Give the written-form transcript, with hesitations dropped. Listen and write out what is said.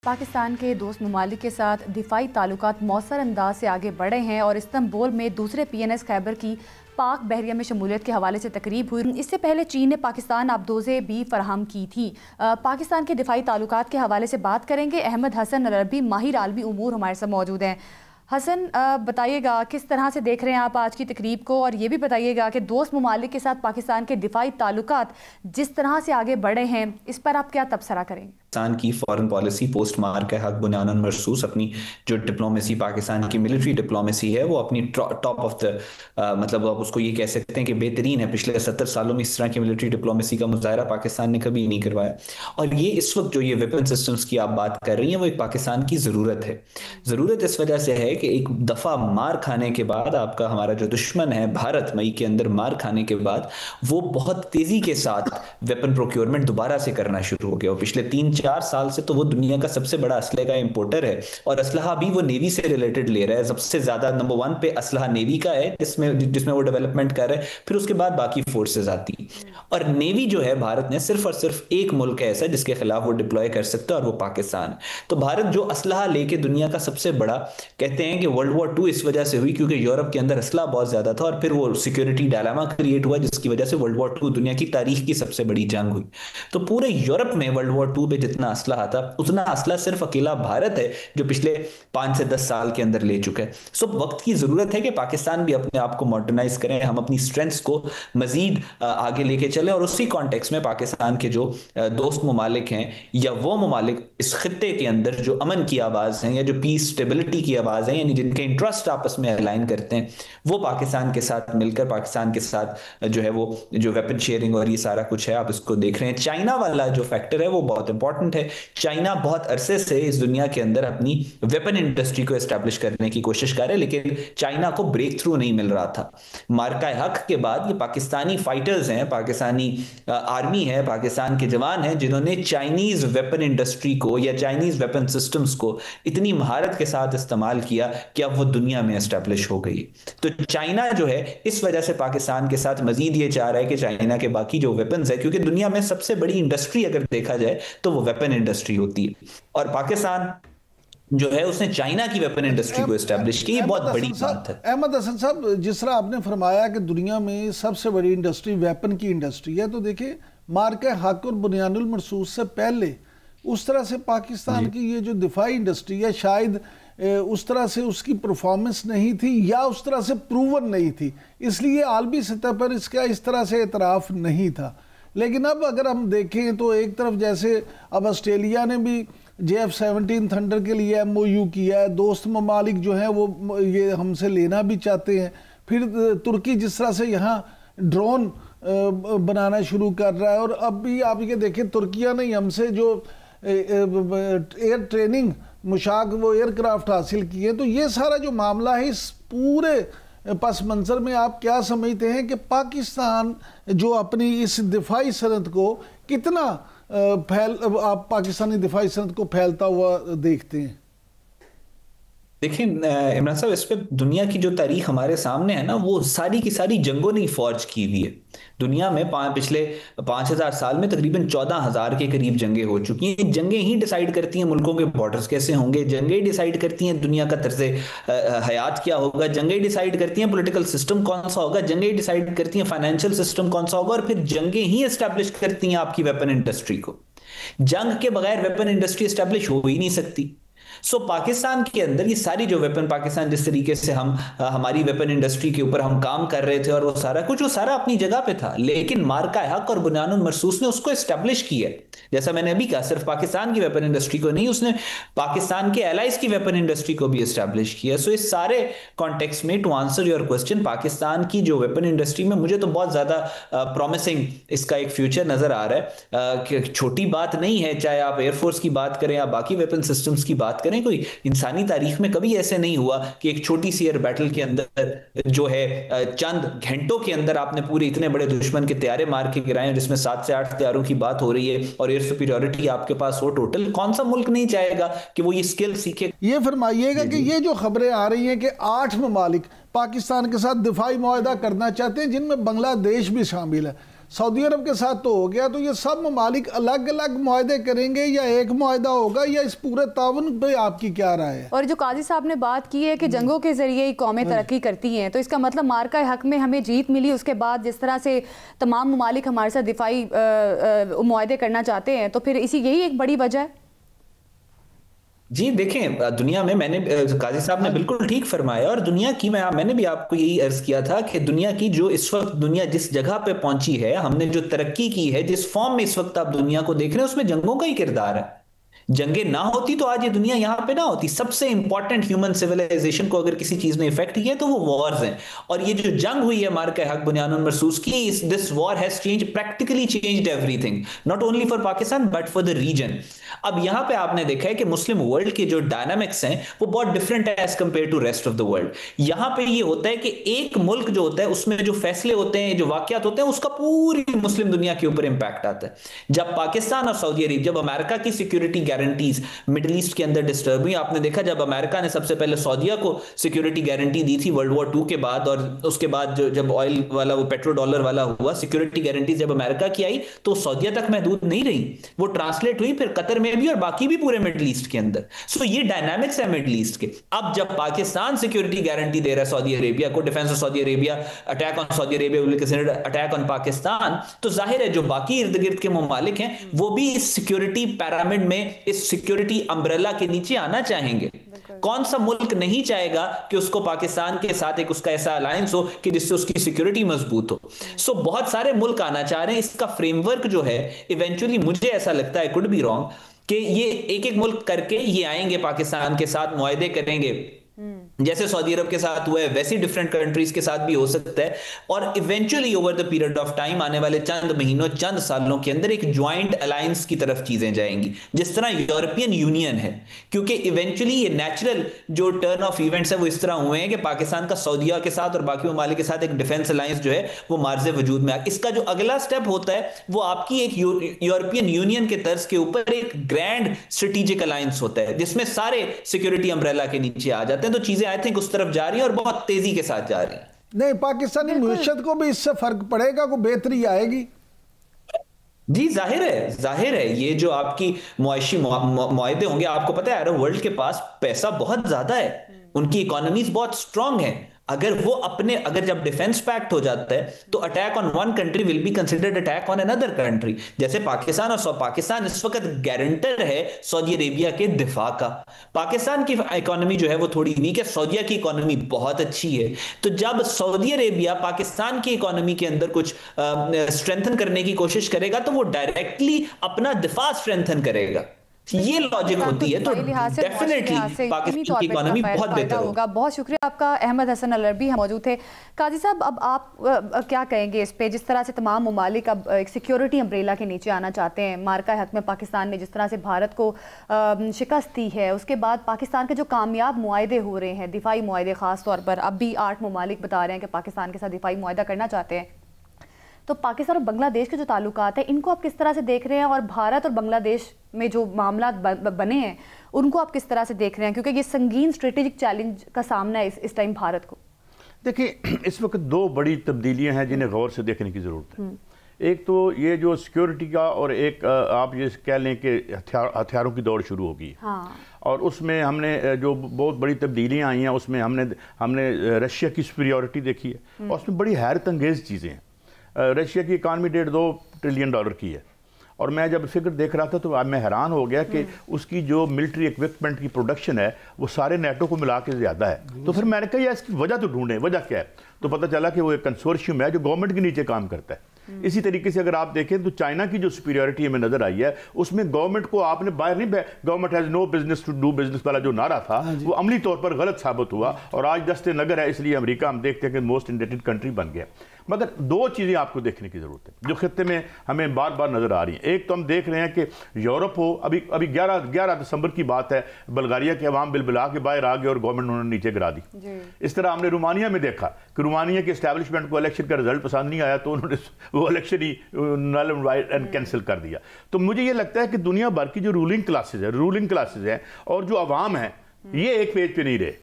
पाकिस्तान के दोस्त ममालिक के साथ दिफाई ताल्लुकात मौसर अंदाज से आगे बढ़े हैं और इस्तांबुल में दूसरे PNS खैबर की पाक बहरिया में शमूलियत के हवाले से तकरीब हुई। इससे पहले चीन ने पाकिस्तान आबदोज़ें भी फराहम की थी। पाकिस्तान के दिफाई ताल्लुकात के हवाले से बात करेंगे। अहमद हसन अल-अरबी माहिर आलमी उमूर हमारे साथ मौजूद हैं। हसन, बताइएगा किस तरह से देख रहे हैं आप आज की तकरीब को, और ये भी बताइएगा कि दोस्त ममालिक के साथ पाकिस्तान के दिफाई ताल्लुकात जिस तरह से आगे बढ़े हैं इस पर आप क्या तबसरा करेंगे? पाकिस्तान की फॉरेन पॉलिसी पोस्ट मार्क हक बुनियादन मरसूस अपनी जो डिप्लोमेसी पाकिस्तान की मिलिट्री डिप्लोमेसी है वो अपनी टॉप ऑफ द मतलब आप उसको ये कह सकते हैं कि बेहतरीन है। पिछले 70 सालों में इस तरह की मिलिट्री डिप्लोमेसी का मुजाहरा पाकिस्तान ने कभी नहीं करवाया। और ये इस वक्त जो ये वेपन सिस्टम्स की आप बात कर रही हैं वो एक पाकिस्तान की ज़रूरत है। ज़रूरत इस वजह से है कि एक दफ़ा मार खाने के बाद आपका हमारा जो दुश्मन है भारत मई के अंदर मार खाने के बाद वो बहुत तेज़ी के साथ वेपन प्रोक्योरमेंट दोबारा से करना शुरू हो गया। और पिछले 3-4 साल से तो वो दुनिया का सबसे बड़ा असले का इंपोर्टर है और असलहा भी वो नेवी से रिलेटेड ले रहा है। सबसे ज्यादा नंबर 1 पे असलहा नेवी का है जिसमें वो डेवलपमेंट कर रहा है, फिर उसके बाद बाकी फोर्सेस आती हैं। और नेवी जो है भारत ने सिर्फ और सिर्फ एक मुल्क है ऐसा जिसके खिलाफ वो डिप्लॉय कर सकता है और वो पाकिस्तान है। तो भारत जो असलहा लेके दुनिया का सबसे बड़ा, कहते हैं कि वर्ल्ड वॉर 2 इस वजह से हुई क्योंकि यूरोप के अंदर असलहा बहुत ज्यादा था और फिर वो सिक्योरिटी डायलेमा क्रिएट हुआ जिसकी वजह से वर्ल्ड वॉर 2 दुनिया की तारीख की सबसे बड़ी जंग हुई। तो पूरे यूरोप में वर्ल्ड वॉर 2 पे जितना असलहा था उतना असला सिर्फ अकेला भारत है जो पिछले 5 से 10 साल के अंदर ले चुका है। सो वक्त की जरूरत है कि पाकिस्तान भी अपने आप को मॉडर्नाइज करें, हम अपनी स्ट्रेंथ्स को मजीद आगे लेके चले। और उसी कॉन्टेक्स्ट में पाकिस्तान के जो दोस्त ममालिक हैं या वो ममालिक इस खित्ते के अंदर जो अमन की आवाज हैं या जो पीस स्टेबिलिटी की आवाज है यानी जिनके इंटरेस्ट आपस में अलाइन करते हैं वो पाकिस्तान के साथ मिलकर पाकिस्तान के साथ जो है वो जो वेपन शेयरिंग और ये सारा कुछ है आप इसको देख रहे हैं। चाइना वाला जो फैक्टर है वो बहुत इंपॉर्टेंट है। चाइना बहुत अरसे से इस दुनिया के अंदर अपनी वेपन इंडस्ट्री को एस्टैब्लिश करने की कोशिश कर रहे हैं लेकिन चाइना को ब्रेक थ्रू नहीं मिल रहा था। मार्का हक के बाद ये पाकिस्तानी फाइटर्स हैं, पाकिस्तानी आर्मी है, पाकिस्तान के जवान हैं जिन्होंने चाइनीज वेपन इंडस्ट्री को या चाइनीज वेपन सिस्टम्स को इतनी महारत के साथ इस्तेमाल किया कि अब वो दुनिया में एस्टैब्लिश हो गई। तो चाइना जो है इस वजह से पाकिस्तान के साथ मजीद ये चाह रहा है कि चाइना के बाकी जो वेपन्स है, क्योंकि दुनिया में सबसे बड़ी इंडस्ट्री अगर देखा जाए तो वो वेपन इंडस्ट्री होती है और पाकिस्तान जो है उसने चाइना की वेपन इंडस्ट्री को एस्टैब्लिश की। ये बहुत बड़ी बात है। अहमद हसन साहब, जिस तरह आपने फरमाया कि दुनिया में सबसे बड़ी इंडस्ट्री वेपन की इंडस्ट्री है, तो देखिए मार्का हक और बुनियादुल मरसूस से पहले उस तरह से पाकिस्तान की ये जो दिफाई इंडस्ट्री है शायद उस तरह से उसकी परफॉर्मेंस नहीं थी या उस तरह से प्रूवन नहीं थी, इसलिए आलमी सतह पर इसका इस तरह से एतराफ़ नहीं था। लेकिन अब अगर हम देखें तो एक तरफ जैसे अब ऑस्ट्रेलिया ने भी JF-17 थंडर के लिए MOU किया है, दोस्त ममालिक जो हैं वो ये हमसे लेना भी चाहते हैं। फिर तुर्की जिस तरह से यहाँ ड्रोन बनाना शुरू कर रहा है और अब भी आप ये देखें तुर्किया ने हमसे जो एयर ट्रेनिंग मुशाक वो एयरक्राफ्ट हासिल किए। तो ये सारा जो मामला है इस पूरे पस मंजर में आप क्या समझते हैं कि पाकिस्तान जो अपनी इस दिफाई सनत को कितना आप पाकिस्तानी दिफाई सनत को फैलता हुआ देखते हैं? देखिए इमरान साहब, इस पे दुनिया की जो तारीख हमारे सामने है ना वो सारी की सारी जंगों ने फौज की हुई है। दुनिया में पिछले 5000 साल में तकरीबन 14,000 के करीब जंगें हो चुकी हैं। जंगें ही डिसाइड करती हैं मुल्कों के बॉर्डर्स कैसे होंगे, जंगें डिसाइड करती हैं दुनिया का तर्ज़े हयात क्या होगा, जंगें डिसाइड करती हैं पॉलिटिकल सिस्टम कौन सा होगा, जंगें डिसाइड करती हैं फाइनेंशियल सिस्टम कौन सा होगा और फिर जंगें ही एस्टैब्लिश करती हैं आपकी वेपन इंडस्ट्री को। जंग के बगैर वेपन इंडस्ट्री एस्टैब्लिश हो ही नहीं सकती। सो पाकिस्तान के अंदर ये सारी जो वेपन, पाकिस्तान जिस तरीके से हमारी वेपन इंडस्ट्री के ऊपर हम काम कर रहे थे और वो सारा अपनी जगह पे था, लेकिन मार्का हक और बुनियादुल मरसूस ने उसको एस्टैब्लिश किया। जैसा मैंने अभी कहा, सिर्फ पाकिस्तान की वेपन इंडस्ट्री को नहीं, उसने पाकिस्तान के एलाइज की वेपन इंडस्ट्री को भी एस्टैब्लिश किया। सो इस सारे कॉन्टेक्स्ट में to answer your question, Pakistan की जो वेपन इंडस्ट्री में मुझे तो बहुत ज्यादा प्रॉमिसिंग इसका एक फ्यूचर नजर आ रहा है कि छोटी बात नहीं है। चाहे आप एयरफोर्स की बात करें या बाकी वेपन सिस्टम्स की बात करें, कोई इंसानी तारीख में कभी ऐसे नहीं हुआ कि एक छोटी सी एयर बैटल के अंदर जो है चंद घंटों के अंदर आपने पूरे इतने बड़े दुश्मन के तैयारे मार के गिराए, जिसमें 7 से 8 तैयारों की बात हो रही है और एयर सुपीरियरिटी आपके पास हो टोटल। कौन सा मुल्क नहीं चाहेगा कि वो ये स्किल सीखे? ये फरमाइएगा कि ये जो खबरें आ रही हैं कि 8 ममालिक पाकिस्तान के साथ दिफाई मुआहदा करना चाहते हैं जिनमें बांग्लादेश भी शामिल है, सऊदी अरब के साथ तो हो गया, तो ये सब ममालिक अलग अलग मुआहदे करेंगे या एक मुआहदा होगा, या इस पूरे ताउन पे आपकी क्या राय है? और जो काजी साहब ने बात की है कि जंगों के जरिए कौमें तरक्की करती हैं, तो इसका मतलब मार्का हक में हमें जीत मिली, उसके बाद जिस तरह से तमाम ममालिक हमारे साथ दिफाई मुआहदे करना चाहते हैं, तो फिर इसी यही एक बड़ी वजह है। जी देखें, दुनिया में मैंने काजी साहब ने बिल्कुल ठीक फरमाया, और दुनिया की मैंने भी आपको यही अर्ज किया था कि दुनिया की जो इस वक्त दुनिया जिस जगह पे पहुंची है, हमने जो तरक्की की है, जिस फॉर्म में इस वक्त आप दुनिया को देख रहे हैं, उसमें जंगों का ही किरदार है। जंगे ना होती तो आज ये दुनिया यहां पे ना होती। सबसे इंपॉर्टेंट ह्यूमन सिविलाइजेशन को अगर किसी चीज ने इफेक्ट किया तो वो वॉर्स हैं, और ये जो जंग हुई है मार्का हक बुनियानुल मरसूस की, this war has practically changed everything, not only for Pakistan but for the region. अब यहां पे आपने देखा है कि मुस्लिम वर्ल्ड के जो डायनामिक्स हैं वो बहुत डिफरेंट है as compared to rest of the world. यहां पे ये होता है कि एक मुल्क जो होता है उसमें जो फैसले होते हैं, जो वाकयात होते हैं, उसका पूरी मुस्लिम दुनिया के ऊपर इंपैक्ट आता है। जब पाकिस्तान और सऊदी अरब, जब अमेरिका की सिक्योरिटी गारंटीज मिडिल ईस्ट के अंदर डिस्टर्ब हुई, आपने देखा जब अमेरिका ने सबसे पहले सऊदीया को सिक्योरिटी गारंटी दी थी वर्ल्ड वॉर 2 के बाद, और उसके बाद जब ऑयल वाला वो पेट्रो डॉलर वाला हुआ, सिक्योरिटी गारंटीज जब अमेरिका की आई तो सऊदीया तक महदूद नहीं रही, वो ट्रांसलेट हुई फिर कतर में भी और बाकी भी पूरे मिडिल ईस्ट के अंदर। सो ये डायनामिक्स है मिडिल ईस्ट के। अब जब पाकिस्तान सिक्योरिटी गारंटी दे रहा है सऊदी अरेबिया को, defence of Saudi Arabia, attack on Saudi Arabia will consider attack on Pakistan, तो जाहिर है जो बाकी इर्द गिर्द के ममालिक हैं वो भी इस सिक्योरिटी पैरामिड में, इस सिक्योरिटी अम्ब्रेला के नीचे आना चाहेंगे। कौन सा मुल्क नहीं चाहेगा कि उसको पाकिस्तान के साथ एक उसका ऐसा अलायंस हो कि जिससे उसकी सिक्योरिटी मजबूत हो। सो बहुत सारे मुल्क आना चाह रहे हैं। इसका फ्रेमवर्क जो है इवेंचुअली मुझे ऐसा लगता है, कुड बी रॉन्ग, कि ये एक एक मुल्क करके ये आएंगे पाकिस्तान के साथ मुआहदे करेंगे, जैसे सऊदी अरब के साथ हुआ है वैसे डिफरेंट कंट्रीज के साथ भी हो सकता है, और eventually over the period of time, आने वाले चंद महीनों चंद सालों के अंदर एक ज्वाइंट अलायंस की तरफ चीजें जाएंगी, जिस तरह यूरोपियन यूनियन है। क्योंकि इवेंचुअली ये नेचुरल जो टर्न ऑफ इवेंट्स है वो इस तरह हुए हैं कि पाकिस्तान का सऊदीया के साथ और बाकी ममालिक के साथ एक डिफेंस अलायंस जो है वो मार्जे वजूद में आ। इसका जो अगला स्टेप होता है वो आपकी एक यूरोपियन यूनियन के तर्ज के ऊपर एक ग्रैंड स्ट्रेटेजिक अलायंस होता है, जिसमें सारे सिक्योरिटी अम्ब्रेला के नीचे आ जाते हैं। तो चीजें आई थिंक उस तरफ जा रही है और बहुत तेजी के साथ जा रही है। नहीं, पाकिस्तानी मुआशरत को भी इससे फर्क पड़ेगा, को बेहतरी आएगी? जी जाहिर है ये जो आपकी मुआशी मुआहदे होंगे, आपको पता है अरब वर्ल्ड के पास पैसा बहुत ज्यादा है, उनकी इकोनॉमीज बहुत स्ट्रांग है। अगर जब डिफेंस पैक्ट हो जाता है तो attack on one country will be considered attack on another country. जैसे पाकिस्तान इस वक्त गारंटर है सऊदी अरेबिया के दिफा का। पाकिस्तान की इकोनॉमी जो है वो थोड़ी वीक है, सऊदीया की इकोनॉमी बहुत अच्छी है। तो जब सऊदी अरेबिया पाकिस्तान की इकोनॉमी के अंदर कुछ स्ट्रेंथन करने की कोशिश करेगा तो वो डायरेक्टली अपना दिफा स्ट्रेंथन करेगा। ये लॉजिक होती है, तो डेफिनेटली पाकिस्तान की इकोनॉमी बहुत बेहतर होगा। बहुत शुक्रिया आपका। अहमद हसन अल-अरबी हम मौजूद थे। काजी साहब, अब आप क्या कहेंगे इस पे, जिस तरह से तमाम ममालिक अब एक सिक्योरिटी अम्ब्रेला के नीचे आना चाहते हैं, मार्का हक में पाकिस्तान ने जिस तरह से भारत को शिकस्त दी है, उसके बाद पाकिस्तान के जो कामयाब मुआहदे हो रहे हैं, दिफाई मुआहदे खास तौर पर, अब भी 8 ममालिक बता रहे हैं कि पाकिस्तान के साथ दिफाई मुआहदा करना चाहते हैं, तो पाकिस्तान और बांग्लादेश के जो ताल्लुकात हैं इनको आप किस तरह से देख रहे हैं, और भारत और बांग्लादेश में जो मामला बने हैं उनको आप किस तरह से देख रहे हैं, क्योंकि ये संगीन स्ट्रेटेजिक चैलेंज का सामना है इस टाइम भारत को? देखिए, इस वक्त 2 बड़ी तब्दीलियां हैं जिन्हें गौर से देखने की ज़रूरत है। एक तो ये जो सिक्योरिटी का, और एक आप ये कह लें कि हथियारों की दौड़ शुरू होगी। हाँ। और उसमें हमने जो बहुत बड़ी तब्दीलियाँ आई हैं उसमें हमने रशिया की सुपीरियॉरिटी देखी है, और उसमें बड़ी हैरत अंगेज़ चीज़ें हैं। रशिया की इकानमी $1.5 ट्रिलियन की है, और मैं जब फिगर देख रहा था तो मैं हैरान हो गया कि उसकी जो मिलिट्री इक्विपमेंट की प्रोडक्शन है वो सारे नेटो को मिला के ज़्यादा है। तो फिर मैंने कहा यार इसकी वजह तो ढूंढें, वजह क्या है? तो पता चला कि वो एक कंसोर्शियम है जो गवर्नमेंट के नीचे काम करता है। इसी तरीके से अगर आप देखें तो चाइना की जो सुपीरियरिटी हमें नजर आई है उसमें गवर्नमेंट को आपने बाहर नहीं, government has no business to do business वाला जो नारा था वो अमली तौर पर गलत साबित हुआ, और आज दस्ते नगर है, इसलिए अमेरिका हम देखते हैं कि मोस्ट इंडेटेड कंट्री बन गया। मगर 2 चीज़ें आपको देखने की ज़रूरत है जो खत्ते में हमें बार बार नज़र आ रही हैं। एक तो हम देख रहे हैं कि यूरोप हो, अभी 11 दिसंबर की बात है, बल्गारिया के अवाम बिलबिला के बाहर आ गए और गवर्नमेंट उन्होंने नीचे गिरा दी। इस तरह हमने रोमानिया में देखा कि रोमानिया के एस्टैब्लिशमेंट को इलेक्शन का रिजल्ट पसंद नहीं आया तो उन्होंने वो इलेक्शन ही नल एंड कैंसिल कर दिया। तो मुझे ये लगता है कि दुनिया भर की जो रूलिंग क्लासेज हैं और जो अवाम है ये एक पेज पे नहीं रहे।